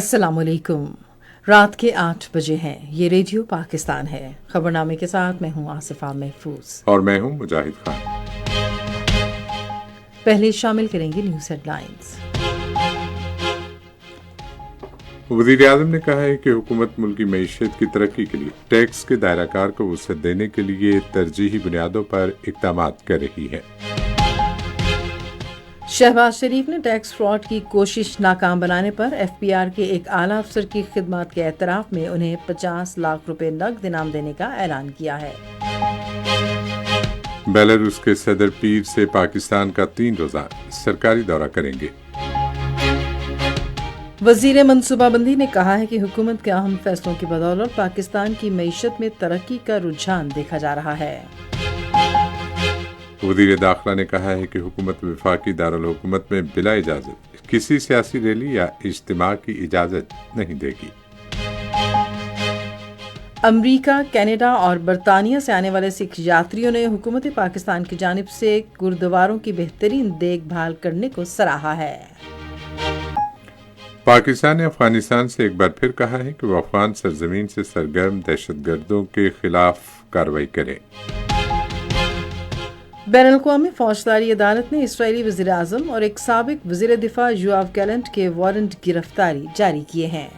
अस्सलाम वालेकुम। रात के 8 बजे हैं। ये रेडियो पाकिस्तान है। खबरनामे के साथ मैं हूँ आसिफा महफूज और मैं हूँ मुजाहिद खान। पहले शामिल करेंगे न्यूज़ हेडलाइंस। वज़ीर आज़म ने कहा है कि हुकूमत मुल्की मईशत की तरक्की के लिए टैक्स के दायराकार को वसअत देने के लिए तरजीही बुनियादों पर इक़दामात कर रही है। शहबाज शरीफ ने टैक्स फ्रॉड की कोशिश नाकाम बनाने पर एफपीआर के एक आला अफसर की खिदमत के एतराफ़ में उन्हें 50 लाख रुपए नकद इनाम देने का ऐलान किया है। बेलारूस के सदर पीर से पाकिस्तान का 3 रोज़ा सरकारी दौरा करेंगे। वज़ीर मनसूबाबंदी ने कहा है कि हुकूमत के अहम फैसलों की बदौलत पाकिस्तान की मईशत में तरक्की का रुझान देखा जा रहा है। वज़ीर दाखिला ने कहा है कि हुकूमत वफाकी दारुल हुकूमत में बिला इजाज़त किसी सियासी रैली या इज्तिमा की इजाज़त नहीं देगी। अमरीका, कनाडा और बरतानिया से आने वाले सिख यात्रियों ने हुकूमत पाकिस्तान की जानिब से गुरुद्वारों की बेहतरीन देखभाल करने को सराहा है। पाकिस्तान ने अफगानिस्तान से एक बार फिर कहा है कि वो अफगान सरजमीन से सरगर्म दहशतगर्दों के खिलाफ कार्रवाई करे। बैनुल-अक़वामी फौजदारी अदालत ने इसराइली वज़ीर आज़म और एक साबिक वज़ीर दिफा योआव गैलेंट के वारंट गिरफ्तारी जारी किए हैं।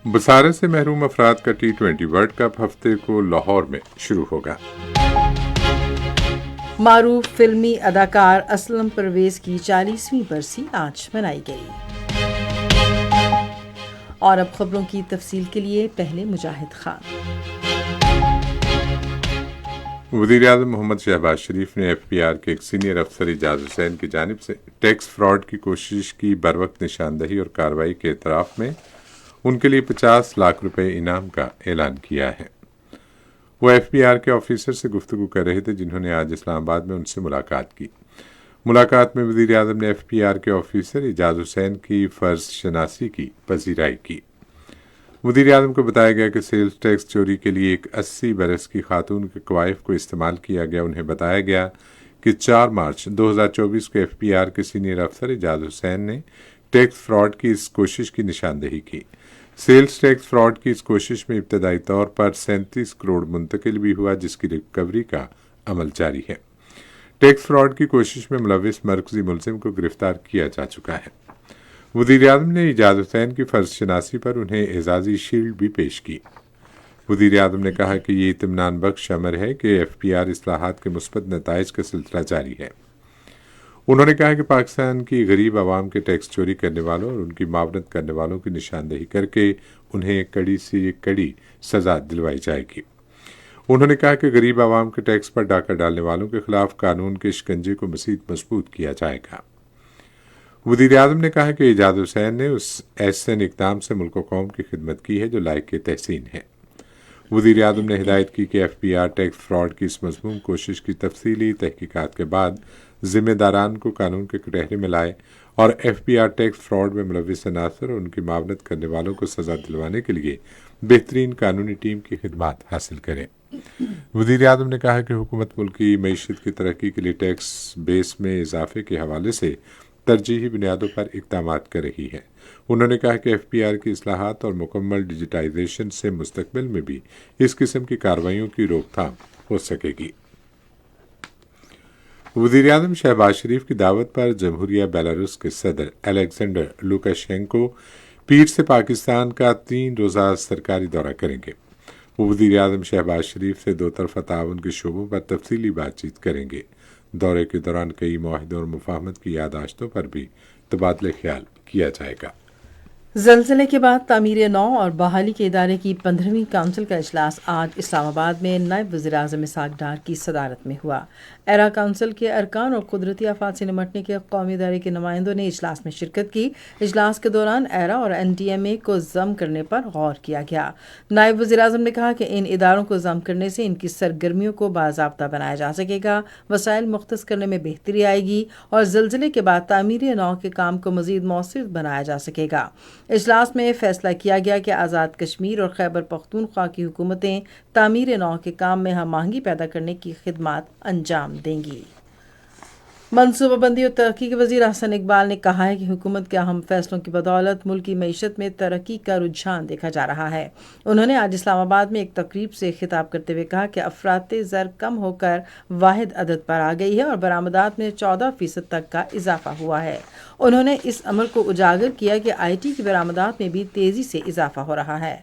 बसारत से महरूम अफराद का T20 वर्ल्ड कप हफ्ते को लाहौर में शुरू होगा। मारूफ फिल्मी अदाकार असलम परवेज की 40वीं बरसी आज मनाई गई। और अब खबरों की तफसील के लिए पहले मुजाहिद खान। वज़ीर आज़म मोहम्मद शहबाज शरीफ ने एफपीआर के एक सीनियर अफसर इजाज़ हुसैन की जानिब से टैक्स फ्रॉड की कोशिश की बरवक्त निशानदही और कार्रवाई के एतराफ़ में उनके लिए 50 लाख रुपए इनाम का ऐलान किया है। वो एफपीआर के ऑफिसर से गुफ्तगू कर रहे थे जिन्होंने आज इस्लामाबाद में उनसे मुलाकात की। मुलाकात में वज़ीर आज़म ने एफपीआर के ऑफिसर इजाज़ हुसैन की फ़र्ज शनासी की पजीराई की। वज़ीर आज़म को बताया गया कि सेल्स टैक्स चोरी के लिए एक 80 बरस की खातून के कवायफ को इस्तेमाल किया गया। उन्हें बताया गया कि 4 मार्च 2024 को एफपीआर के सीनियर अफसर इजाज़ हुसैन ने टैक्स फ्रॉड की इस कोशिश की निशानदही की। सेल्स टैक्स फ्रॉड की इस कोशिश में इब्तदाई तौर पर 37 करोड़ मुंतकिल भी हुआ, जिसकी रिकवरी का अमल जारी है। टैक्स फ्रॉड की कोशिश में मुलविस मरकजी मुलजिम को गिरफ्तार किया जा चुका है। वज़ीर आज़म ने इजाज़ हुसैन की फ़र्ज शनासी पर उन्हें एजाज़ी शील्ड भी पेश की। वज़ीर आज़म ने कहा कि ये इत्मीनान बख्श अमर है कि एफपीआर इस्लाहात के मुस्बत नताइज का सिलसिला जारी है। उन्होंने कहा कि पाकिस्तान की गरीब आवाम के टैक्स चोरी करने वालों और उनकी मावनत करने वालों की निशानदही करके उन्हें कड़ी से कड़ी सजा दिलवाई जाएगी। उन्होंने कहा कि गरीब आवाम के टैक्स पर डाका डालने वालों के खिलाफ कानून के शिकंजे को मज़ीद मजबूत किया जाएगा। वज़ीर आज़म ने कहा कि इजाज़ हुसैन ने उस ऐसे इक़दाम से मुल्क कौम की खिदमत की है जो लायक तहसीन है। वज़ीर आज़म ने हिदायत की कि एफपीआर टैक्स फ्रॉड की इस मज़मूम कोशिश की तफसीली तहकीकात के बाद ज़िम्मेदारान को कानून के कटहरे में लाए और एफपीआर टैक्स फ्रॉड में मुलविस अनासर और उनकी मावनत करने वालों को सज़ा दिलवाने के लिए बेहतरीन कानूनी टीम की खिदमत हासिल करें। वज़ीर आज़म ने कहा कि हुकूमत मुल्क की मईशत की तरक्की के लिए टैक्स बेस में इजाफे के हवाले से तरजीही बुनियादों पर इक़दामात कर रही है। उन्होंने कहा कि एफपीआर की इस्लाहात और मुकम्मल डिजिटाइजेशन से मुस्तकबिल में भी इस किस्म की कार्रवाइयों की रोकथाम हो सकेगी। वज़ीर आज़म शहबाज शरीफ की दावत पर जमहूरिया बेलारूस के सदर अलेक्जेंडर लुकाशेंको पीर से पाकिस्तान का 3 रोज़ा सरकारी दौरा करेंगे। वो वज़ीर आज़म शहबाज शरीफ से 2 तरफ़ा ताउन के शोबों पर तफसीली बातचीत करेंगे। दौरे के दौरान कई मुआहिदों और मुफाहमत की यादाश्तों पर भी तबादले ख्याल किया जाएगा। ज़लज़ले के बाद तामीर नौ और बहाली के इदारे की 15वीं काउंसिल का इजलास आज इस्लामाबाद में नायब वज़ीर आज़म इसहाक़ डार की सदारत में हुआ। एरा काउंसिल के अरकान और कुदरती आफात से निमटने के कौमी इदारे के नुमाइंदों ने इजलास में शिरकत की। इजलास के दौरान एरा और NDMA को ज़म करने पर गौर किया गया। नायब वज़ीर आज़म ने कहा कि इन इदारों को ज़म करने से इनकी सरगर्मियों को बाज़ाब्ता बनाया जा सकेगा, वसाइल मुख्तस करने में बेहतरी आएगी और ज़लज़ले के बाद तामीर नौ के काम को मज़ीद मौसर बनाया जा सकेगा। इजलास में फैसला किया गया कि आज़ाद कश्मीर और खैबर पख्तूनख्वा की हुकूमतें तामीर नौ के काम में हम आहंगी पैदा करने की खिदमत अंजाम देंगी। मनसूबाबंदी और तरक्की के वजीर हसन इकबाल ने कहा है कि हुकूमत के अहम फैसलों की बदौलत मुल्क की मईशत में तरक्की का रुझान देखा जा रहा है। उन्होंने आज इस्लामाबाद में एक तकरीब से खिताब करते हुए कहा कि अफराते ज़र कम होकर वाहिद अदद पर आ गई है और बरामदात में 14% तक का इजाफा हुआ है। उन्होंने इस अमल को उजागर किया कि IT की बरामदात में भी तेजी से इजाफा हो रहा है।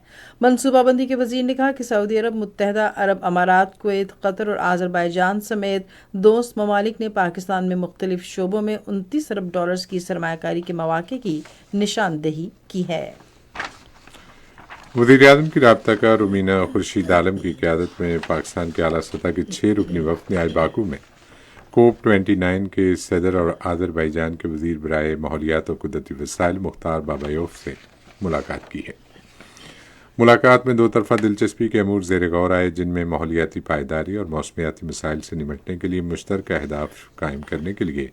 मनसूबाबंदी के वजीर ने कहा कि सऊदी अरब, मुत्तहदा अरब अमारात, कुवैत, कतर और आज़रबाईजान समेत दोस्त ममालिक ने पाकिस्तान में मुख्तलिफ शोबों में 29 अरब डॉलर्स की सरमायाकारी के मौके की निशानदेही की है। वज़ीर-ए-आज़म की राब्ता रुमीना खुर्शीद आलम की क़यादत में पाकिस्तान के आला सतह के 6 रुकनी वफ़द ने आज बाकू में COP29 के सदर और आज़रबाईजान के वज़ीर बराए माहौलियात और कुदरती वसाइल मुख्तार बाबायोफ से मुलाकात की है। मुलाकात में दो तरफ़ा दिलचस्पी के अमूर ज़ेर गौर आए, जिनमें माहौलियाती पायदारी और मौसमियाती मसाइल से निमटने के लिए मुश्तरका अहदाफ कायम करने के लिए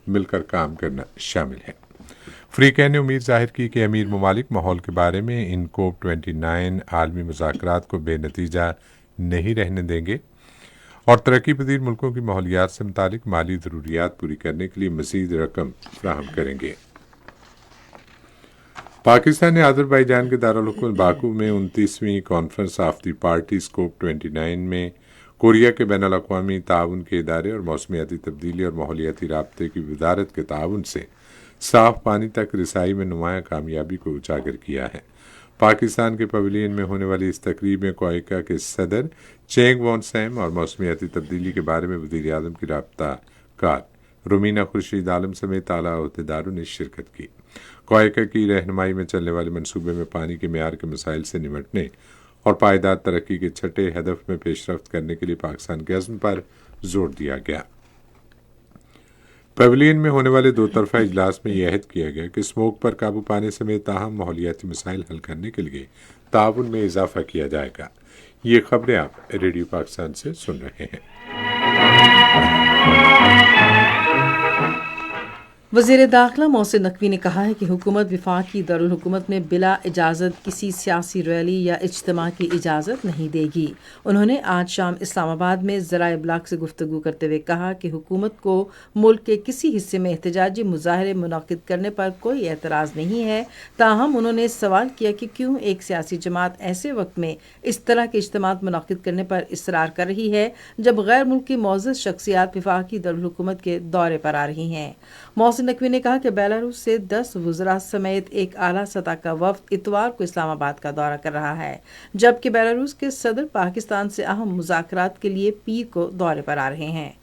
मिलकर काम करना शामिल है। फ्रीकैन ने उम्मीद जाहिर की कि अमीर ममालिक माहौल के बारे में इन COP29 आलमी मुज़ाकरात को बेनतीजा नहीं रहने देंगे और तरक्की पजीर मुल्कों की माहौलियात से मुतालिक माली ज़रूरियात पूरी करने के लिए मज़ीद रकम फराहम करेंगे। पाकिस्तान ने आज़रबाईजान के दारुल हुकूमत बाकू में 29वीं conference of the parties COP29 में कोरिया के बैनुल अक़वामी ताउन के इदारे और मौसमियाती तब्दीली और माहौलियाती राब्ते की वजारत के ताउन से साफ पानी तक रिसाई में नुमायां कामयाबी को उजागर किया है। पाकिस्तान के पवेलियन में होने वाली इस तकरीब में कोयका के सदर चेंग वॉन सैम और मौसमियाती तब्दीली के बारे में वज़ीर आज़म की राब्ता कार रुमीना खुर्शीद आलम समेत आला अहदेदारों ने शिरकत की। कोयका की रहनुमाई में चलने वाले मनसूबे में पानी के मेयार के मसाइल से निमटने और पायदार तरक्की के छठे हदफ में पेशरफ्त करने के लिए पाकिस्तान के अज़्म पर जोर दिया गया। पवेलियन में होने वाले दो तरफा इजलास में यह अहद किया गया कि स्मोक पर काबू पाने समेत अहम माहौलियाती मसाइल हल करने के लिए ताउन में इजाफा किया जाएगा। ये खबरें आप रेडियो पाकिस्तान से सुन रहे हैं। वज़ीर दाखिला मोहसिन नकवी ने कहा है कि हुकूमत वफाकी दारुल हुकूमत में बिला इजाज़त किसी सियासी रैली या इज्तिमा की इजाज़त नहीं देगी। उन्होंने आज शाम इस्लामाबाद में ज़राए इब्लाग से गुफ्तगू करते हुए कहा कि हुकूमत को मुल्क के किसी हिस्से में एहतजाजी मुज़ाहरे मुनक़िद करने पर कोई एतराज़ नहीं है। ताहम उन्होंने सवाल किया कि क्यों एक सियासी जमात ऐसे वक्त में इस तरह के इज्तिमात मुनक़िद करने पर इसरार कर रही है जब गैर मुल्की मोअज़्ज़ज़ शख्सियात वफाकी दारुल हुकूमत के दौरे पर आ रही हैं। मोहसिन नकवी ने कहा कि बेलारूस से 10 वज़रा समेत एक आला सतह का वफ़द इतवार को इस्लामाबाद का दौरा कर रहा है, जबकि बेलारूस के सदर पाकिस्तान से अहम मुज़ाकरात के लिए पीर को दौरे पर आ रहे हैं।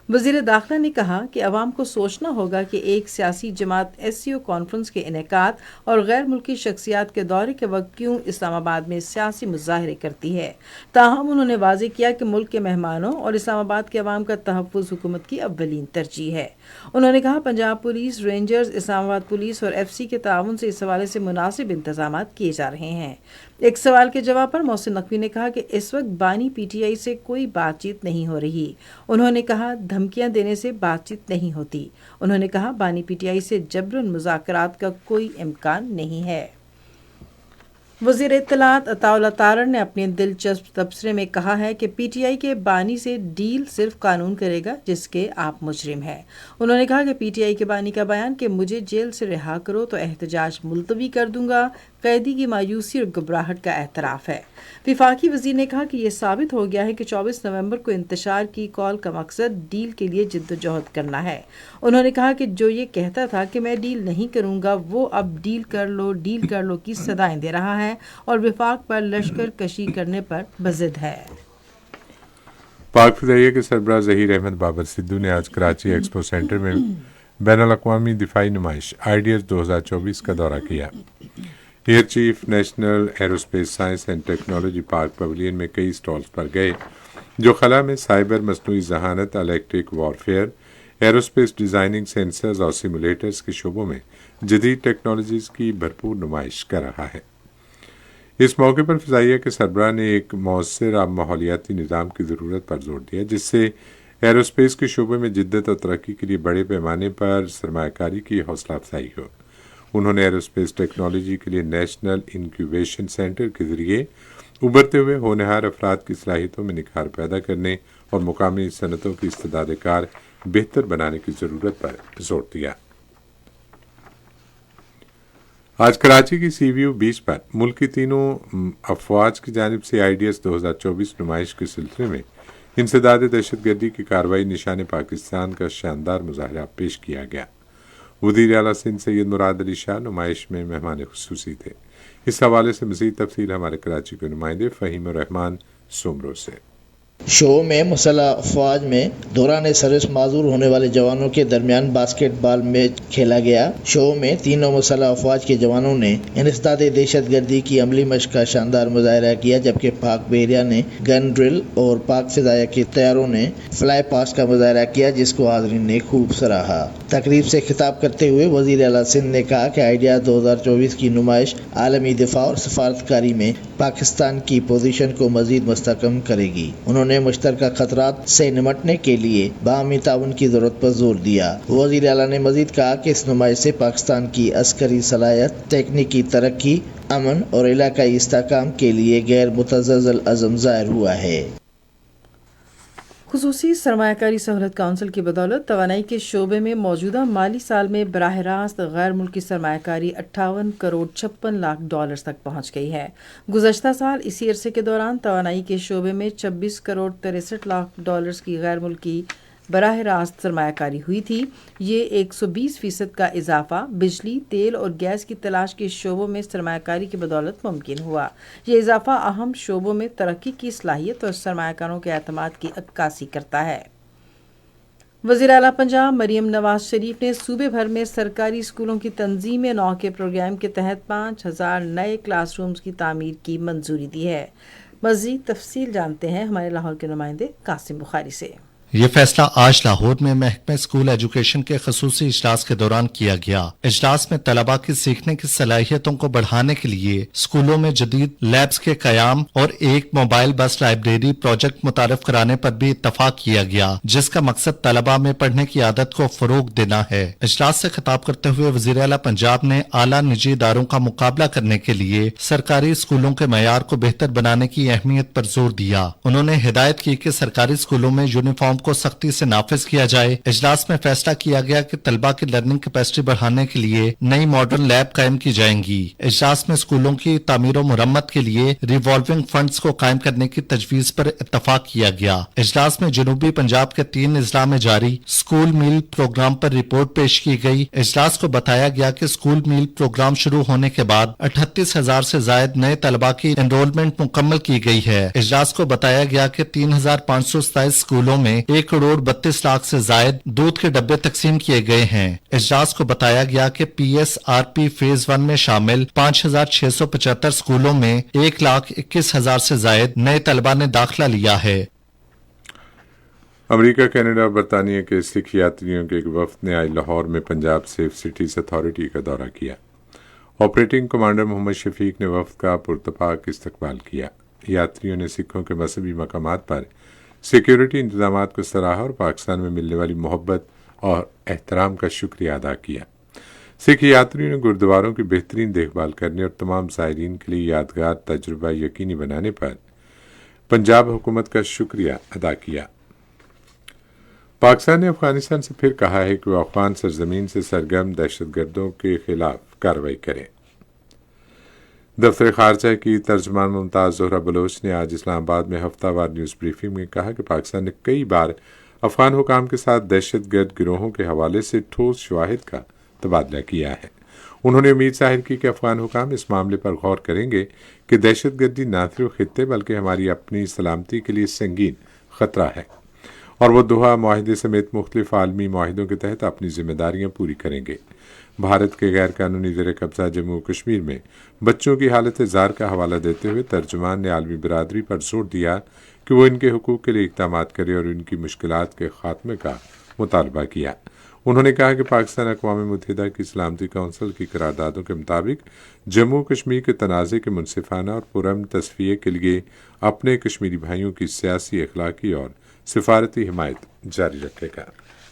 वज़ीर दाखिला ने कहा कि अवाम को सोचना होगा कि एक सियासी जमात SCO कॉन्फ्रेंस के इनेकात और गैर मुल्की शख्सियात के दौरे के वक्त क्यों इस्लामाबाद में सियासी मुज़ाहरे करती है। ताहम उन्होंने वाज़ेह किया कि मुल्क के मेहमानों और इस्लामाबाद के अवाम का तहफ़्फ़ुज़ हुकूमत की अव्वलीन तरजीह है। उन्होंने कहा Punjab police, rangers, Islamabad police और FC के ताउन से इस हवाले से मुनासिब इंतजाम किए जा रहे हैं। एक सवाल के जवाब पर मोहसिन नकवी ने कहा कि इस वक्त बानी PTI से कोई बातचीत नहीं हो रही। उन्होंने कहा धमकियां देने से बातचीत नहीं होती। उन्होंने कहा बानी PTI से जबरन मुज़ाकरात का कोई इम्कान नहीं है। वज़ीर इत्तलात अताउल्लाह तारड़ ने अपने दिलचस्प तबसरे में कहा है कि PTI के बानी से डील सिर्फ कानून करेगा जिसके आप मुजरिम हैं। उन्होंने कहा कि PTI के बानी का बयान कि मुझे जेल से रिहा करो तो एहतजाज मुलतवी कर दूंगा, कैदी की मायूसी और घबराहट का एतराफ़ है। वफाकी वज़ीर ने कहा कि यह साबित हो गया है कि 24 नवंबर को इंतशार की कॉल का मकसद डील के लिए जिद्दोजहद करना है। उन्होंने कहा कि जो ये कहता था कि मैं डील नहीं करूंगा वो अब डील कर लो की सदाएं दे रहा है और विफाक पर लश्कर कशी करने पर बज़िद है। पाक फ़िज़ाइया के सरबराह ज़हीर अहमद बाबर सिद्धू ने आज कराची एक्सपो सेंटर में बैनुल अक़वामी दिफाई नुमाइश आइडियाज़ 2024 का दौरा किया। Air chief national aerospace science and technology park pavilion में कई स्टॉल्स पर गए जो खला में साइबर, मसनूई ज़हानत, electric warfare, aerospace designing, sensors और सिमुलेटर्स के शोबों में जदीद टेक्नोलॉजीज़ की भरपूर नुमाइश कर रहा है। इस मौके पर फ़िज़ाइया के सरबराह ने एक मौसर माहौलियाती निज़ाम की ज़रूरत पर जोर दिया जिससे एरोस्पेस के शोबे में जिद्दत और तरक्की के लिए बड़े पैमाने पर सरमायाकारी की हौसला अफजाई हो। उन्होंने एरोस्पेस टेक्नोलॉजी के लिए नेशनल इंक्यूबेशन सेंटर के जरिए उभरते हुए होनहार अफराद की सलाहियतों में निखार पैदा करने और मुकामी सनतों की इस्तेदाद कार بہتر بنانے کی ضرورت پر زور دیا۔ آج کراچی کی سی وی یو بیچ پر ملک کی تینوں افواج کی جانب سے آئیڈیاز 2024 نمائش کے سلسلے میں انسداد دہشت گردی کی کارروائی نشان پاکستان کا شاندار مظاہرہ پیش کیا گیا۔ وزیر اعلیٰ سندھ سید مراد علی شاہ نمائش میں مہمان خصوصی تھے۔ اس حوالے سے مزید تفصیل ہمارے کراچی کے نمائندے فہیم الرحمان سومرو سے۔ شو میں مسلح افواج میں دوران سروس معذور ہونے والے جوانوں کے درمیان باسکٹ بال میچ کھیلا گیا۔ شو میں تینوں مسلح افواج کے جوانوں نے انسداد دہشت گردی کی عملی مشق کا شاندار مظاہرہ کیا، جبکہ پاک بحریہ نے گن ڈرل اور پاک فضائیہ کے طیاروں نے فلائی پاسٹ کا مظاہرہ کیا، جس کو حاضرین نے خوب سراہا۔ تقریب سے خطاب کرتے ہوئے وزیر اعلیٰ سندھ نے کہا کہ آئیڈیا 2024 کی نمائش عالمی دفاع اور سفارتکاری میں پاکستان کی پوزیشن کو مزید مستحکم کرے گی۔ انہوں نے مشترکہ خطرات سے نمٹنے کے لیے باہمی تعاون کی ضرورت پر زور دیا۔ وزیر اعلیٰ نے مزید کہا کہ اس نمائش سے پاکستان کی عسکری صلاحیت، تکنیکی ترقی، امن اور علاقائی استحکام کے لیے غیر متزلزل عزم ظاہر ہوا ہے۔ خصوصی سرمایہ کاری سہولت کونسل کی بدولت توانائی کے شعبے میں موجودہ مالی سال میں براہ راست غیر ملکی سرمایہ کاری 58 کروڑ 56 لاکھ ڈالرز تک پہنچ گئی ہے۔ گزشتہ سال اسی عرصے کے دوران توانائی کے شعبے میں 26 کروڑ 63 لاکھ ڈالرز کی غیر ملکی براہ راست سرمایہ کاری ہوئی تھی۔ یہ 120% کا اضافہ بجلی، تیل اور گیس کی تلاش کے شعبوں میں سرمایہ کاری کی بدولت ممکن ہوا۔ یہ اضافہ اہم شعبوں میں ترقی کی صلاحیت اور سرمایہ کاروں کے اعتماد کی عکاسی کرتا ہے۔ وزیر اعلیٰ پنجاب مریم نواز شریف نے صوبے بھر میں سرکاری اسکولوں کی تنظیم نو کے پروگرام کے تحت 5000 نئے کلاس رومز کی تعمیر کی منظوری دی ہے۔ مزید تفصیل جانتے ہیں ہمارے لاہور کے نمائندے قاسم بخاری سے۔ یہ فیصلہ آج لاہور میں محکمہ اسکول ایجوکیشن کے خصوصی اجلاس کے دوران کیا گیا۔ اجلاس میں طلباء کی سیکھنے کی صلاحیتوں کو بڑھانے کے لیے اسکولوں میں جدید لیبز کے قیام اور ایک موبائل بس لائبریری پروجیکٹ متعارف کرانے پر بھی اتفاق کیا گیا، جس کا مقصد طلباء میں پڑھنے کی عادت کو فروغ دینا ہے۔ اجلاس سے خطاب کرتے ہوئے وزیر اعلیٰ پنجاب نے اعلیٰ نجی اداروں کا مقابلہ کرنے کے لیے سرکاری اسکولوں کے معیار کو بہتر بنانے کی اہمیت پر زور دیا۔ انہوں نے ہدایت کی کہ سرکاری اسکولوں میں یونیفارم کو سختی سے نافذ کیا جائے۔ اجلاس میں فیصلہ کیا گیا کہ طلباء کی لرننگ کیپیسٹی بڑھانے کے لیے نئی ماڈرن لیب قائم کی جائیں گی۔ اجلاس میں اسکولوں کی تعمیر و مرمت کے لیے ریوالونگ فنڈز کو قائم کرنے کی تجویز پر اتفاق کیا گیا۔ اجلاس میں جنوبی پنجاب کے 3 اضلاع میں جاری اسکول میل پروگرام پر رپورٹ پیش کی گئی۔ اجلاس کو بتایا گیا کہ اسکول میل پروگرام شروع ہونے کے بعد 38,000 سے زائد نئے طلباء کی انرولمنٹ مکمل کی گئی ہے۔ اجلاس کو بتایا گیا کہ 3,527 اسکولوں میں 1 کروڑ 32 لاکھ سے زائد دودھ کے ڈبے تقسیم کیے گئے ہیں۔ اجلاس کو بتایا گیا کہ P S R P phase 1 میں شامل 5,675 اسکولوں میں 1,21,000 سے زائد نئے طلباء نے داخلہ لیا ہے۔ امریکہ، کینیڈا اور برطانیہ کے سکھ یاتریوں کے ایک وفد نے آج لاہور میں پنجاب سیف سٹیز اتھارٹی کا دورہ کیا۔ آپریٹنگ کمانڈر محمد شفیق نے وفد کا پرتپاک استقبال کیا۔ یاتریوں نے سکھوں کے مذہبی مقامات پر سیکیورٹی انتظامات کو سراہا اور پاکستان میں ملنے والی محبت اور احترام کا شکریہ ادا کیا۔ سکھ یاتریوں نے گردواروں کی بہترین دیکھ بھال کرنے اور تمام زائرین کے لیے یادگار تجربہ یقینی بنانے پر پنجاب حکومت کا شکریہ ادا کیا۔ پاکستان نے افغانستان سے پھر کہا ہے کہ وہ افغان سرزمین سے سرگرم دہشت گردوں کے خلاف کارروائی کرے۔ دفتر خارجہ کی ترجمان ممتاز زہرہ بلوچ نے آج اسلام آباد میں ہفتہ وار نیوز بریفنگ میں کہا کہ پاکستان نے کئی بار افغان حکام کے ساتھ دہشت گرد گروہوں کے حوالے سے ٹھوس شواہد کا تبادلہ کیا ہے۔ انہوں نے امید ظاہر کی کہ افغان حکام اس معاملے پر غور کریں گے کہ دہشت گردی نہ صرف خطے بلکہ ہماری اپنی سلامتی کے لیے سنگین خطرہ ہے، اور وہ دوحہ معاہدے سمیت مختلف عالمی معاہدوں کے تحت اپنی ذمہ داریاں پوری کریں گے۔ بھارت کے غیر قانونی زیر قبضہ جموں کشمیر میں بچوں کی حالت زار کا حوالہ دیتے ہوئے ترجمان نے عالمی برادری پر زور دیا کہ وہ ان کے حقوق کے لیے اقدامات کرے اور ان کی مشکلات کے خاتمے کا مطالبہ کیا۔ انہوں نے کہا کہ پاکستان اقوام متحدہ کی سلامتی کونسل کی قراردادوں کے مطابق جموں کشمیر کے تنازع کے منصفانہ اور پرامن تصفیے کے لیے اپنے کشمیری بھائیوں کی سیاسی، اخلاقی اور سفارتی حمایت جاری رکھے گا۔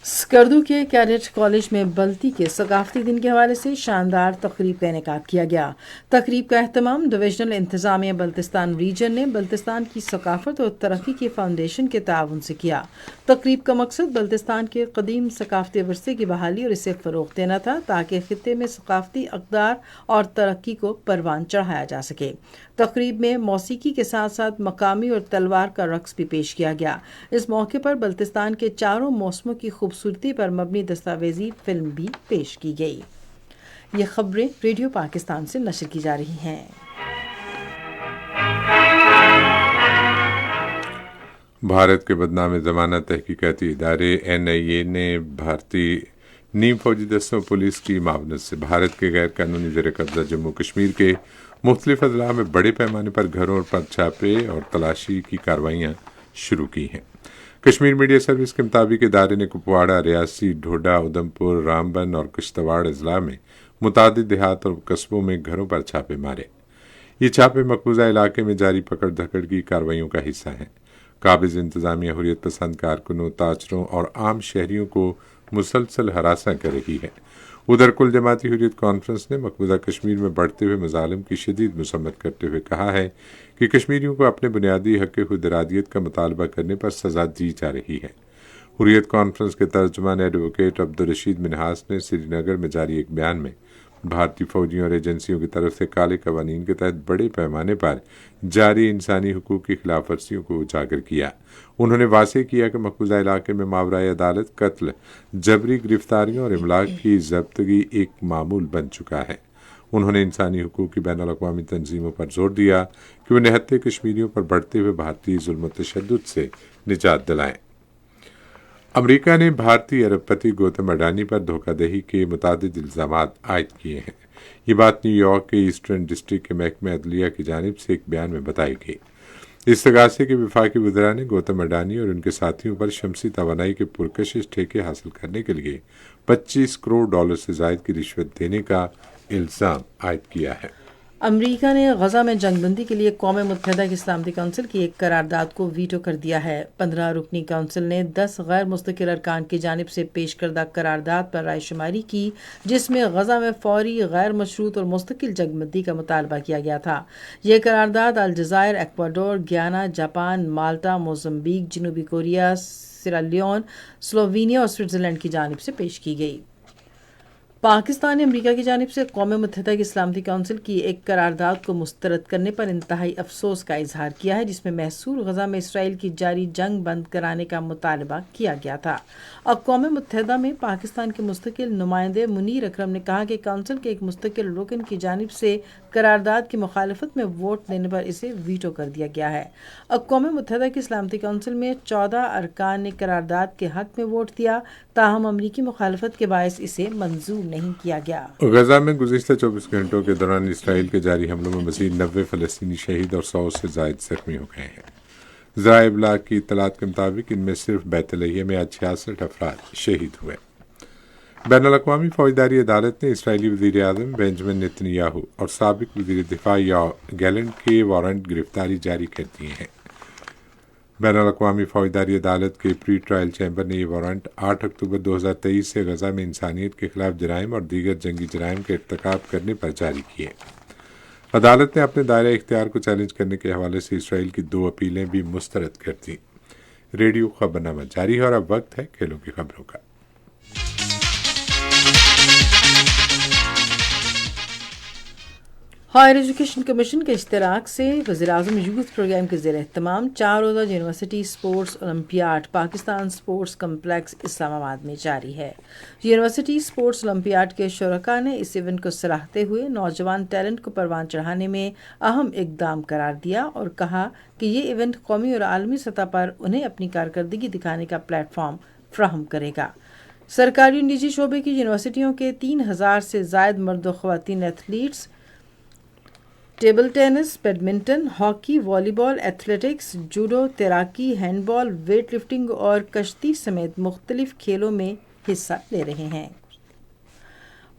स्कर्दू के कैडेट कॉलेज में बल्ती के सकाफती दिन के हवाले से शानदार तकरीब का इनेकाद किया गया। तकरीब का एहतमाम डिविजनल इंतजामिया बल्तिस्तान रीजन ने बल्तिस्तान की सकाफत और तरक्की के फाउंडेशन के ताउन से किया। तकरीब का मकसद बल्तिस्तान के कदीम सकाफती विरसे की बहाली और इसे फ़रोग़ देना था ताकि खित्ते में सकाफती अक़दार और तरक्की को परवान चढ़ाया जा सके। तकरीब में मौसीकी के साथ साथ मकामी और तलवार का रक्स भी पेश किया गया। इस मौके पर बल्तिस्तान के चारों मौसमों की खूबसूरती पर मबनी दस्तावेजी फिल्म भी पेश की गई। ये खबरें रेडियो पाकिस्तान से नशर की जा रही हैं। भारत के बदनाम ज़मानत तहकीकाती इदारे NIA ने भारतीय नीम फौजी दस्तों पुलिस की मावनत से भारत के गैर कानूनी ज़ेर कब्ज़ा जम्मू कश्मीर के मुख्तलिफ अजला में बड़े पैमाने पर घरों पर छापे और तलाशी की कार्रवाइयाँ शुरू की हैं। कश्मीर मीडिया सर्विस के मुताबिक इदारे ने कुपवाड़ा, रियासी, ढोडा, उधमपुर, रामबन और किश्तवाड़ अजला में मुतादिद देहात और कस्बों में घरों पर छापे मारे। ये छापे मकबूजा इलाके में जारी पकड़ धकड़ की कार्रवाइयों का हिस्सा हैं। काबिज इंतजामिया हुर्रियत पसंद कारकुनों, ताजरों और आम शहरियों को मुसलसल हरासा कर रही है। उधर कुल जमाती हुर्रियत कॉन्फ्रेंस ने मकबूजा कश्मीर में बढ़ते हुए मजालिम की शदीद मसम्मत करते हुए कहा है कि कश्मीरियों को अपने बुनियादी हक़ खुद इरादियत का मुतालबा करने पर सजा दी जा रही है। हुर्रियत कॉन्फ्रेंस के तर्जुमान एडवोकेट अब्दुल रशीद मिनहास ने श्रीनगर में जारी एक बयान में भारतीय फौजियों और एजेंसियों की तरफ से काले कवानीन के तहत बड़े पैमाने पर जारी इंसानी हुकूक की खिलाफ वर्जियों को उजागर किया। उन्होंने वाज़ेह किया कि मकबूजा इलाके में मावराए अदालत कत्ल, जबरी गिरफ्तारियों और इमलाक की जब्तगी एक मामूल बन चुका है। उन्होंने इंसानी हुकूक की बैनुल अक़वामी तंजीमों पर जोर दिया कि वे निहत्थे कश्मीरियों पर बढ़ते हुए भारतीय जुल्म व तशद्दुद से निजात दिलाएं। अमेरिका ने भारतीय अरबपति गौतम अडानी पर धोखाधड़ी के मुतादिद इल्ज़ामात आयद किए हैं। ये बात न्यूयॉर्क के ईस्टर्न डिस्ट्रिक्ट के महकमे अदलिया की जानिब से एक बयान में बताई गई। इस तगासे के वफाकी वज़रा ने गौतम अडानी और उनके साथियों पर शमसी तवानाई के पुरकशिश ठेके हासिल करने के लिए $25 करोड़ से ज़ायद की रिश्वत देने का इल्ज़ाम आयद किया है। अमरीका ने गजा में जंगबंदी के लिए कौम मुत्तहिदा की सलामती कौंसिल की एक करारदाद को वीटो कर दिया है। 15 रुकनी कौंसिल ने 10 गैर मुस्तकिल अरकान की जानिब से पेश करदा करारदाद पर रायशुमारी की, जिसमें गजा में फौरी गैर मशरूत और मुस्तकिल जंगबंदी का मुतालबा किया गया था। यह करारदाद अलजायर, एक्वाडोर, गियाना, जापान, माल्टा, मोजम्बिक, जनूबी कोरिया, सिरालियोन, स्लोवेनिया और स्विट्ज़रलैंड की जानिब से पेश की गई। पाकिस्तान ने अमरीका की जानिब से कौम मुत्तहिदा की सलामती कौंसिल की एक करारदाद को मुस्तरद करने पर इंतहाई अफसोस का इजहार किया है, जिसमें महसूर गजा में इसराइल की जारी जंग बंद कराने का मुतालबा किया गया था। अक़वाम मुत्तहिदा में पाकिस्तान के मुस्तकिल नुमाइंदे मुनीर अकरम ने कहा कि कौंसिल के एक मुस्तकिल रुकन की जानिब से करारदाद की मुखालफत में वोट देने पर इसे वीटो कर दिया गया है। अक़वाम मुत्तहिदा की सलामती कौंसिल में 14 अरकान ने करारदाद के हक में वोट दिया, ताहम अमरीकी मुखालफत के बायस इसे मंजूर नहीं किया गया। गजा में गुज़िश्ता 24 घंटों के दौरान इसराइल के जारी हमलों में मज़ीद 90 फ़लस्तीनी शहीद और 100 से ज़ायद ज़ख्मी हो गए हैं। ज़राए इब्लाग की इत्तलात के मुताबिक इनमें सिर्फ बैतलहिया में आज 66 अफराद शहीद हुए। बैनुल अक़वामी फ़ौजदारी अदालत ने इसराइली वज़ीर आज़म बेंजामिन नेतन्याहू और साबिक़ वज़ीर दिफ़ा योआव गैलेंट के वारंट गिरफ्तारी जारी कर दिए हैं। बैनुल अक़वामी फ़ौजदारी अदालत के प्री ट्रायल चैम्बर ने यह वारंट 8 अक्टूबर 2023 से गजा में इंसानियत के खिलाफ जराइम और दीगर जंगी जराइम के इर्तिकाब करने पर जारी किए। अदालत ने अपने दायरा इख्तियार को चैलेंज करने के हवाले से इसराइल की 2 अपीलें भी मुस्तरद कर दी। रेडियो खबरनामा जारी है और अब वक्त है खेलों की खबरों का। हायर एजुकेशन कमीशन के इश्तराक से वज़ीर-ए-आज़म यूथ प्रोग्राम के ज़ेर एहतमाम 4 रोज़ा university sports olympiad Pakistan sports complex Islamabad में जारी है। यूनिवर्सिटी स्पोर्ट्स ओलंपियाड के शुरका ने इस इवेंट को सराहते हुए नौजवान टैलेंट को परवान चढ़ाने में अहम इक़दाम करार दिया और कहा कि ये इवेंट कौमी और आलमी सतह पर उन्हें अपनी कारकर्दगी दिखाने का प्लेटफॉर्म फ्राहम करेगा। सरकारी और निजी शोबे की यूनिवर्सिटियों के 3000 से ज़ायद मर्द व ख़वातीन athletes table tennis, badminton, hockey, volleyball, athletics, judo, तैराकी, हैंडबॉल, वेट लिफ्टिंग और कश्ती समेत मुख्तलिफ खेलों में हिस्सा ले रहे हैं।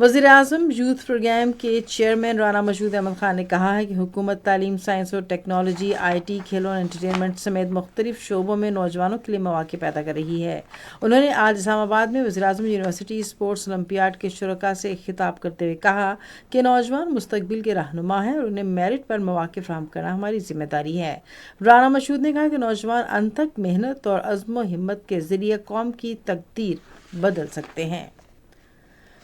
वज़ीर आज़म यूथ प्रोग्राम के चेयरमैन राना मशहूद अहमद खान ने कहा है कि हुकूमत तालीम, साइंस और टेक्नोलॉजी, IT, खेलों और एंटरटेनमेंट समेत मुख्तलिफ शोबों में नौजवानों के लिए मौके पैदा कर रही है। उन्होंने आज इस्लामाबाद में वज़ीर आज़म यूनिवर्सिटी स्पोर्ट्स ओलंपियाड के शुरका से खिताब करते हुए कहा कि नौजवान मुस्तकबिल के रहनुमा हैं और उन्हें मेरिट पर मौके फराहम करना हमारी जिम्मेदारी है। राना मशहूद ने कहा कि नौजवान अनथक मेहनत और अज़्म हिम्मत के ज़रिए कौम की तकदीर बदल सकते हैं।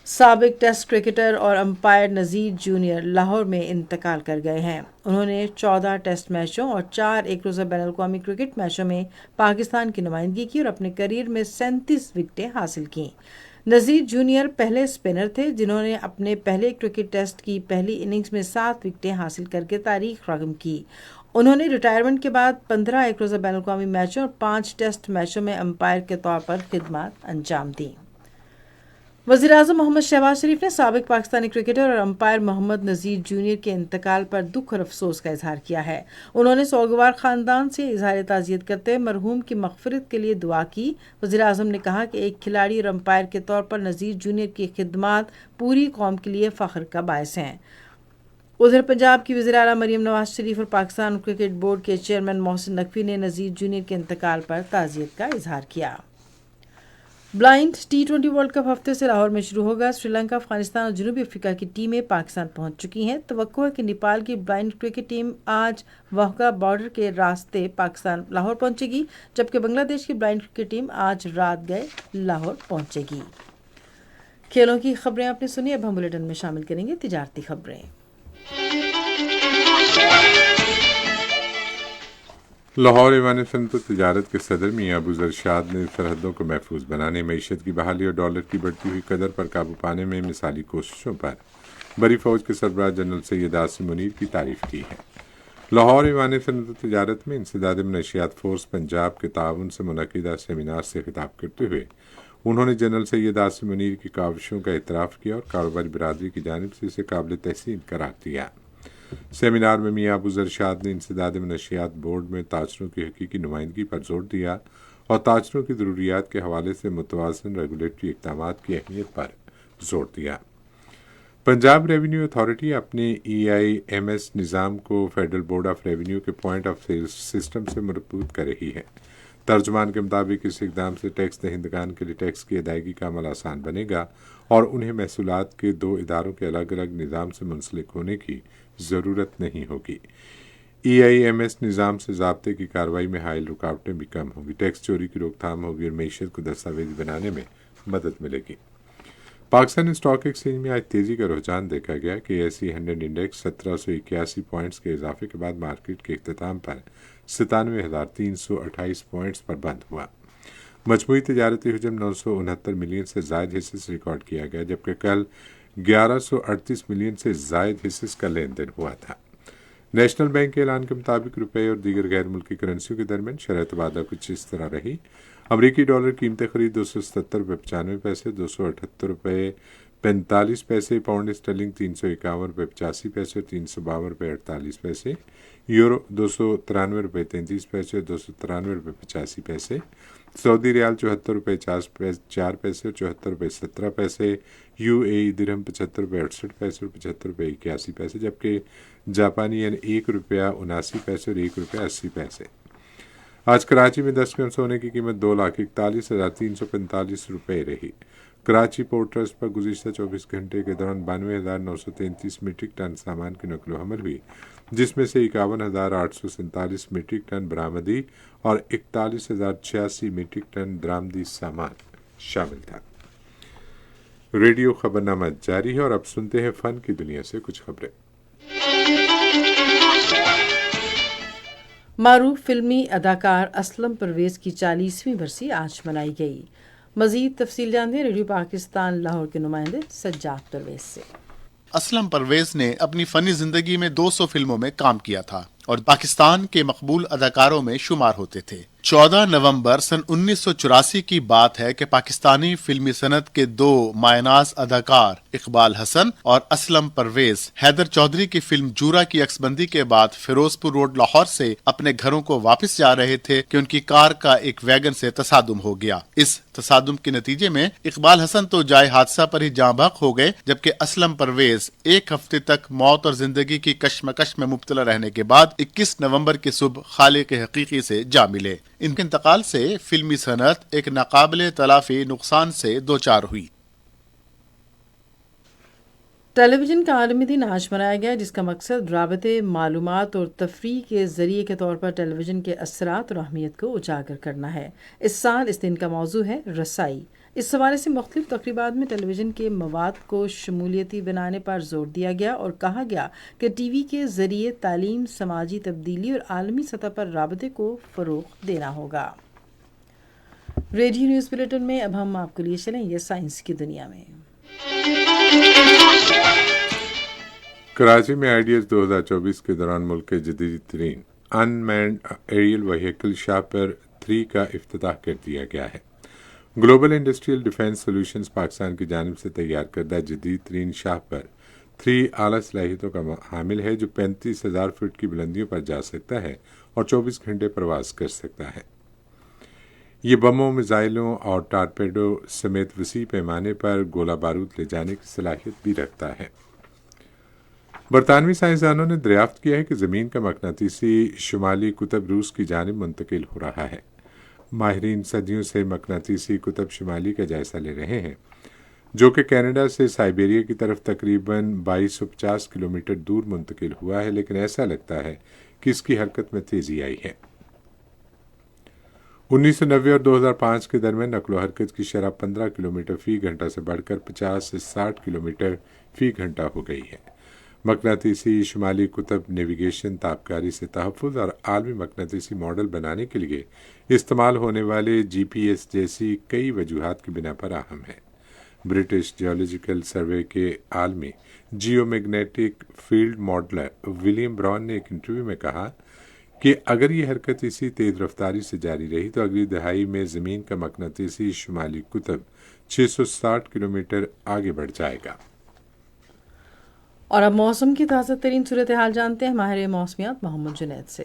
साबिक टेस्ट क्रिकेटर और अंपायर नज़ीर जूनियर लाहौर में इंतकाल कर गए हैं। उन्होंने 14 टेस्ट मैचों और 4 एक रोज़ा बैनुल-अक़वामी क्रिकेट मैचों में पाकिस्तान की नुमाइंदगी की और अपने करियर में 37 विकेटें हासिल की। नज़ीर जूनियर पहले स्पिनर थे जिन्होंने अपने पहले क्रिकेट टेस्ट की पहली इनिंग्स में 7 विकेटें हासिल करके तारीख रकम की। उन्होंने रिटायरमेंट के बाद 15 एक रोज़ा बैनुल-अक़वामी मैचों और 5 टेस्ट मैचों में अंपायर के तौर पर खिदमत अंजाम दी। वज़ीर आज़म मोहम्मद शहबाज शरीफ ने साबिक पाकिस्तानी क्रिकेटर और अंपायर मोहम्मद नज़ीर जूनियर के इंतकाल पर दुख और अफसोस का इजहार किया है। उन्होंने सोगवार ख़ानदान से इजहार ताज़ियत करते हुए मरहूम की मग़फ़िरत के लिए दुआ की। वज़ीर आज़म ने कहा कि एक खिलाड़ी और अंपायर के तौर पर नज़ीर जूनियर की खिदमत पूरी कौम के लिए फ़ख्र का बायस हैं। उधर पंजाब की वज़ीर आला मरीम नवाज शरीफ और पाकिस्तान क्रिकेट बोर्ड के चेयरमैन मोहसिन नकवी ने नज़ीर जूनियर के इंतकाल पर ताज़ियत का इजहार किया। ब्लाइंड T20 वर्ल्ड कप हफ्ते से लाहौर में शुरू होगा। श्रीलंका, अफगानिस्तान और जनूबी अफ्रीका की टीमें पाकिस्तान पहुंच चुकी हैं। तवक्को है कि नेपाल की ब्लाइंड क्रिकेट टीम आज वाहगा बॉर्डर के रास्ते पाकिस्तान लाहौर पहुंचेगी, जबकि बांग्लादेश की ब्लाइंड क्रिकेट टीम आज रात गए लाहौर पहुंचेगी। खेलों की खबरें आपने सुनी। अब हम बुलेटिन में शामिल करेंगे तिजारती खबरें। लाहौर ईवान सनअत और तिजारत के सदर मियां अबू जरशाद ने सरहदों को महफूज बनाने, मईशत की बहाली और डॉलर की बढ़ती हुई कदर पर काबू पाने में मिसाली कोशिशों पर बरी फौज के सरबराह जनरल सैयद आसिम मुनीर की तारीफ की है। लाहौर ईवान सनअत और तिजारत में इंसदाद मनशियात फोर्स पंजाब के ताउन से मुनक़िदा सेमिनार से खिताब करते हुए उन्होंने जनरल सैयद आसिम मुनीर की काविशों का एतराफ़ किया और कारोबारी बिरादरी की जानिब से इसे काबिल तहसीन करार दिया। सेमिनार में मियां अबू जरशाद ने इंसदाद मनशियात बोर्ड में ताजरों की हकीकी नुमाइंदगी पर जोर दिया और ताजरों की ज़रूरियात के हवाले से मुतवाज़िन रेगुलेटरी इक़दामात की अहमियत पर जोर दिया। पंजाब रेवेन्यू अथॉरिटी अपने EIMS निज़ाम को फेडरल बोर्ड ऑफ रेवेन्यू के पॉइंट ऑफ सेल सिस्टम से मरबूत कर रही है। तर्जुमान के मुताबिक इस इकदाम से टैक्स दहिंदगान के लिए टैक्स की अदायगी का अमल आसान बनेगा और उन्हें महसूलात के 2 इदारों के अलग अलग निज़ाम से मुंसलिक होने की ज़रूरत नहीं होगी। EIMS निज़ाम से ज़ाब्ते की कार्रवाई में हाइल रुकावटें भी कम होंगी, टैक्स चोरी की रोकथाम होगी और मईशत को दस्तावेजी बनाने में मदद मिलेगी। पाकिस्तान स्टॉक एक्सचेंज में आज तेज़ी का रुझान देखा गया कि ASE 100 इंडेक्स 1781 पॉइंट्स के इजाफे के बाद मार्केट के इख्तिताम पर 97,328 पॉइंट्स पर बंद हुआ। मजमूई तिजारती हुजम 969 मिलियन से ज़ायद हिस्से से रिकॉर्ड किया गया, जबकि कल 1138 मिलियन से ज़ायद हिस्से का लेन देन हुआ था। नेशनल बैंक के ऐलान के मुताबिक रुपये और दीगर गैर मुल्की करेंसियों के दरमियान शरह तबादला कुछ इस तरह रही। अमरीकी डॉलर कीमत खरीद 277 रुपये 95 पैसे, 278 रुपये 45 पैसे, पाउंड स्टर्लिंग 351 रुपये 85 पैसे, 352 रुपये 48 पैसे, यूरो 293 रुपये 33 पैसे, 293 रुपये 85 पैसे, सऊदी रियाल 74 रुपये 4 पैसे और 74 रुपये 17 पैसे, UAE दिरहम 75 रुपये 68 पैसे और 75 रुपये 81 पैसे, जबकि जापानी येन 1 रुपया 79 पैसे और 1 रुपया 80 पैसे। आज कराची में 10 ग्राम सोने की कीमत 2,41,345 रुपये रही। कराची पोर्ट ट्रस्ट पर गुज़िश्ता 24 घंटे के दौरान 92,933 मीट्रिक टन सामान की नकल हमल हुई, जिसमें से 51,847 मीट्रिक टन बरामदी और 41,086 मीट्रिक टन दरामदी सामान शामिल था। रेडियो खबरनामा जारी है और अब सुनते हैं फन की दुनिया से कुछ खबरें। मारूफ फिल्मी अदाकार असलम परवेज़ की 40वीं बरसी आज मनाई गई। मज़ीद तफसील जानते हैं रेडियो पाकिस्तान लाहौर के नुमाइंदे सज्जाद परवेज़ से। असलम परवेज़ ने अपनी फ़नी ज़िंदगी में 200 फिल्मों में काम किया था اور پاکستان کے مقبول اداکاروں میں شمار ہوتے تھے۔ 14 نومبر سن 1984 کی بات ہے کہ پاکستانی فلمی صنعت کے دو مایہ ناز اداکار اقبال حسن اور اسلم پرویز حیدر چودھری کی فلم جورا کی عکس بندی کے بعد فیروز پور روڈ لاہور سے اپنے گھروں کو واپس جا رہے تھے کہ ان کی کار کا ایک ویگن سے تصادم ہو گیا۔ اس تصادم کے نتیجے میں اقبال حسن تو جائے حادثہ پر ہی جاں بحق ہو گئے، جبکہ اسلم پرویز ایک ہفتے تک موت اور زندگی کی کشمکش میں مبتلا رہنے کے بعد 21 نومبر کی صبح خالق حقیقی سے جا ملے۔ ان کے انتقال سے فلمی صنعت ایک ناقابل تلافی نقصان سے دوچار ہوئی۔ ٹیلی ویژن کا عالمی دن آج منایا گیا، جس کا مقصد رابطے، معلومات اور تفریح کے ذریعے کے طور پر ٹیلی ویژن کے اثرات اور اہمیت کو اجاگر کرنا ہے۔ اس سال اس دن کا موضوع ہے رسائی۔ اس حوالے سے مختلف تقریبات میں ٹیلی ویژن کے مواد کو شمولیتی بنانے پر زور دیا گیا اور کہا گیا کہ ٹی وی کے ذریعے تعلیم، سماجی تبدیلی اور عالمی سطح پر رابطے کو فروغ دینا ہوگا۔ ریڈیو نیوز بلیٹن میں اب ہم آپ کے لیے چلیں گے سائنس کی دنیا میں۔ کراچی میں آئیڈیاز 2024 کے دوران ملک کے جدید ترین ان مینڈ ایریل وہیکل شاپر 3 کا افتتاح کر دیا گیا ہے۔ Global industrial defence solutions Pakistan کی جانب سے تیار کردہ جدید ترین شاپر 3 اعلیٰ صلاحیتوں کا حامل ہے، جو 35,000 فٹ کی بلندیوں پر جا سکتا ہے اور 24 گھنٹے پرواز کر سکتا ہے۔ یہ بموں، میزائلوں اور ٹارپیڈو سمیت وسیع پیمانے پر گولہ بارود لے جانے کی صلاحیت بھی رکھتا ہے۔ برطانوی سائنسدانوں نے دریافت کیا ہے کہ زمین کا مقناطیسی شمالی قطب روس کی جانب منتقل ہو رہا ہے۔ ماہرین صدیوں سے مقناطیسی قطب شمالی کا جائزہ لے رہے ہیں، جو کہ کینیڈا سے سائبیریا کی طرف تقریباً 2250 کلومیٹر دور منتقل ہوا ہے، لیکن ایسا لگتا ہے کہ اس کی حرکت میں تیزی آئی ہے۔ 1990 اور 2005 کے درمیان نقل و حرکت کی شرح 15 کلومیٹر فی گھنٹہ سے بڑھ کر 50 سے 60 کلومیٹر فی گھنٹہ ہو گئی ہے۔ مقناطیسی شمالی قطب نیویگیشن، تابکاری سے تحفظ اور عالمی مقناطیسی ماڈل بنانے کے لیے استعمال ہونے والے جی پی ایس جیسی کئی وجوہات کی بنا پر اہم ہے۔ برٹش جیولوجیکل سروے کے عالمی geomagnetic field modeller William Brown نے ایک انٹرویو میں کہا کہ اگر یہ حرکت اسی تیز رفتاری سے جاری رہی تو اگلی دہائی میں زمین کا مقناطیسی شمالی قطب 660 کلومیٹر آگے بڑھ جائے گا۔ اور اب موسم کی تازہ ترین صورتحال جانتے ہیں ماہر موسمیات محمد جنید سے۔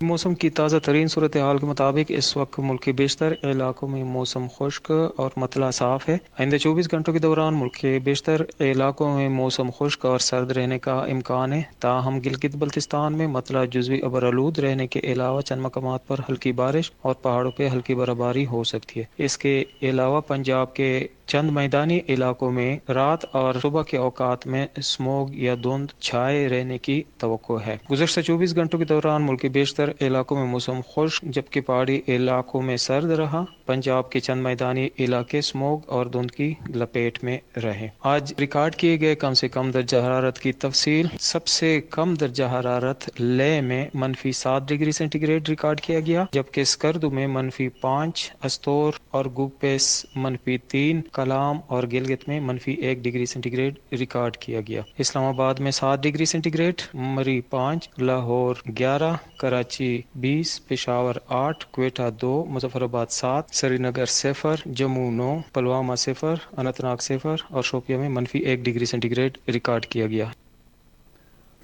موسم کی تازہ ترین صورتحال کے مطابق اس وقت ملک کے بیشتر علاقوں میں موسم خشک اور مطلع صاف ہے۔ آئندہ 24 گھنٹوں کے دوران ملک کے بیشتر علاقوں میں موسم خشک اور سرد رہنے کا امکان ہے، تاہم گلگت بلتستان میں مطلع جزوی ابرآلود رہنے کے علاوہ چند مقامات پر ہلکی بارش اور پہاڑوں پہ ہلکی برفباری ہو سکتی ہے۔ اس کے علاوہ پنجاب کے چند میدانی علاقوں میں رات اور صبح کے اوقات میں اسموگ یا دھند چھائے رہنے کی توقع ہے۔ گزشتہ 24 گھنٹوں کے دوران ملک کے بیشتر علاقوں میں موسم خشک جبکہ پہاڑی علاقوں میں سرد رہا۔ پنجاب کے چند میدانی علاقے اسموگ اور دھند کی لپیٹ میں رہے۔ آج ریکارڈ کیے گئے کم سے کم درجہ حرارت کی تفصیل: سب سے کم درجہ حرارت لے میں -7 ڈگری سینٹی گریڈ ریکارڈ کیا گیا، جبکہ اسکردو میں -5، استور اور گوپیس -3، کلام اور گلگت میں -1 ڈگری سینٹی گریڈ ریکارڈ کیا گیا۔ اسلام آباد میں 7 ڈگری سینٹی گریڈ، مری 5، لاہور 11، کراچی 20، پشاور 8، کوئٹہ 2، مظفر آباد 7، سری نگر 0، جموں 9، پلوامہ 0، اننت ناگ 0 اور شوپیاں میں -1 ڈگری سینٹی گریڈ ریکارڈ کیا گیا۔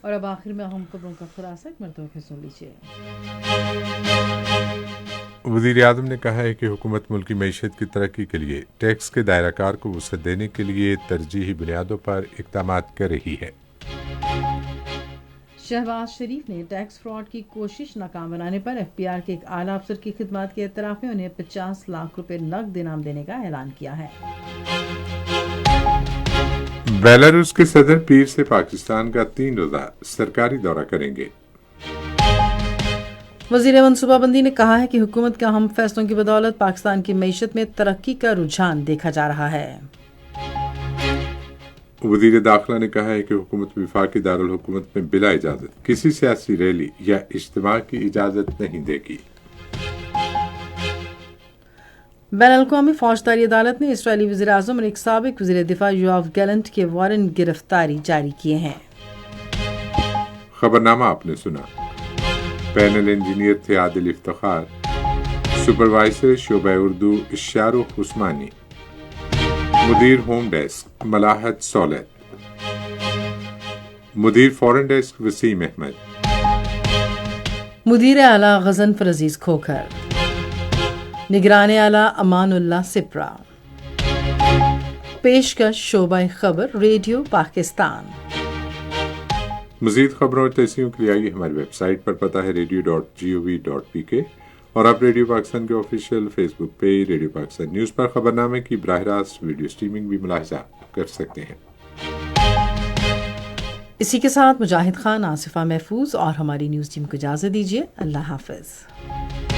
اور اب آخر میں اہم خبروں کا خلاصہ ایک مرتبہ پھر سن لیجیے۔ وزیر اعظم نے کہا ہے کہ حکومت ملکی معیشت کی ترقی کے لیے ٹیکس کے دائرہ کار کو وسعت دینے کے لیے ترجیحی بنیادوں پر اقدامات کر رہی ہے۔ شہباز شریف نے ٹیکس فراڈ کی کوشش ناکام بنانے پر ایف پی آر کے ایک اعلیٰ افسر کی خدمات کے اعتراف میں انہیں 50 لاکھ روپے نقد انعام دینے کا اعلان کیا ہے۔ بیلاروس کے صدر پیر سے پاکستان کا 3 روزہ سرکاری دورہ کریں گے۔ وزیر منصوبہ بندی نے کہا ہے کہ حکومت کے اہم فیصلوں کی بدولت پاکستان کی معیشت میں ترقی کا رجحان دیکھا جا رہا ہے۔ وزیر داخلہ نے کہا ہے کہ حکومت وفاقی دارالحکومت میں بلا اجازت کسی سیاسی ریلی یا اجتماع کی اجازت نہیں دے گی۔ بین الاقوامی فوجداری عدالت نے اسرائیلی وزیر اعظم اور ایک سابق وزیر دفاع یوآف گیلنٹ کے وارنٹ گرفتاری جاری کیے ہیں۔ खबरनामा आपने सुना। पैनल इंजीनियर थे आदिल इफ्तिखार, सुपरवाइजर शोबा उर्दू इशारुख उस्मानी, मुदीर होम डेस्क मलाहत सौलत, मुदीर फॉरेन डेस्क वसीम अहमद, मुदीर आला गजनफर अजीज खोखर, निगरान आला अमानुल्लाह सिप्रा, पेशकश शोबा खबर रेडियो पाकिस्तान। मज़ीद खबरों और तस्वीरों के लिए आइए हमारी वेबसाइट पर, पता है radio.gov.pk, और आप रेडियो पाकिस्तान के official Facebook page radio Pakistan news पर खबरनामे की बराह रास्त वीडियो स्ट्रीमिंग भी मुलाहिजा कर सकते हैं। इसी के साथ मुजाहिद खान, आसिफा महफूज और हमारी न्यूज़ टीम को इजाज़त दीजिए। अल्लाह हाफ़िज़।